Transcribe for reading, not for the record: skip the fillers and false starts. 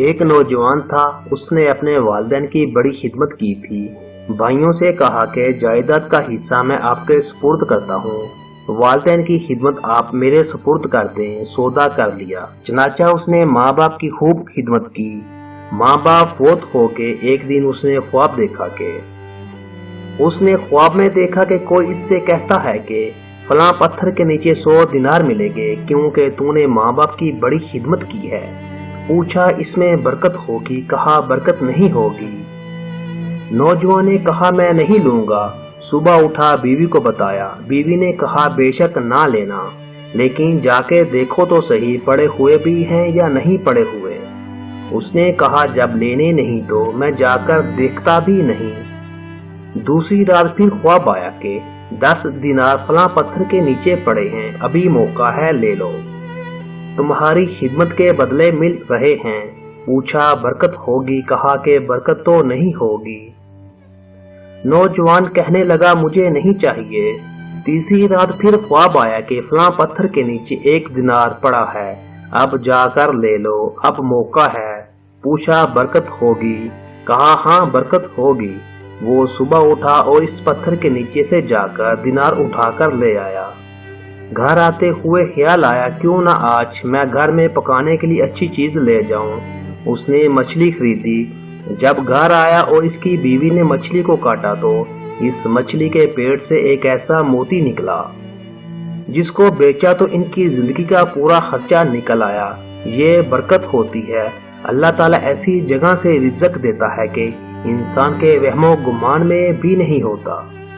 ایک نوجوان تھا، اس نے اپنے والدین کی بڑی خدمت کی تھی۔ بھائیوں سے کہا کہ جائیداد کا حصہ میں آپ کے سپرد کرتا ہوں، والدین کی خدمت آپ میرے سپرد کر دیں۔ سودا کر لیا۔ چنانچہ اس نے ماں باپ کی خوب خدمت کی۔ ماں باپ فوت ہو کے ایک دن اس نے خواب دیکھا کہ کوئی اس سے کہتا ہے کہ فلاں پتھر کے نیچے 100 دینار ملیں گے کیونکہ تو نے ماں باپ کی بڑی خدمت کی ہے۔ پوچھا اس میں برکت ہوگی؟ کہا برکت نہیں ہوگی۔ نوجوان نے کہا میں نہیں لوں گا۔ صبح اٹھا بیوی کو بتایا۔ بیوی نے کہا بے شک نہ لینا، لیکن جا کے دیکھو تو صحیح پڑے ہوئے بھی ہیں یا نہیں پڑے ہوئے۔ اس نے کہا جب لینے نہیں تو میں جا کر دیکھتا بھی نہیں۔ دوسری رات پھر خواب آیا کہ 10 دینار فلاں پتھر کے نیچے پڑے ہیں، ابھی موقع ہے، لے لو، تمہاری خدمت کے بدلے مل رہے ہیں۔ پوچھا برکت ہوگی؟ کہا کہ برکت تو نہیں ہوگی۔ نوجوان کہنے لگا مجھے نہیں چاہیے۔ تیسری رات پھر خواب آیا کہ فلاں پتھر کے نیچے 1 دینار پڑا ہے، اب جا کر لے لو، اب موقع ہے۔ پوچھا برکت ہوگی؟ کہا ہاں برکت ہوگی۔ وہ صبح اٹھا اور اس پتھر کے نیچے سے جا کر دینار اٹھا کر لے آیا۔ گھر آتے ہوئے خیال آیا کیوں نہ آج میں گھر میں پکانے کے لیے اچھی چیز لے جاؤں۔ اس نے مچھلی خریدی۔ جب گھر آیا اور اس کی بیوی نے مچھلی کو کاٹا تو اس مچھلی کے پیٹ سے ایک ایسا موتی نکلا جس کو بیچا تو ان کی زندگی کا پورا خرچہ نکل آیا۔ یہ برکت ہوتی ہے۔ اللہ تعالیٰ ایسی جگہ سے رزق دیتا ہے کہ انسان کے وہم و گمان میں بھی نہیں ہوتا۔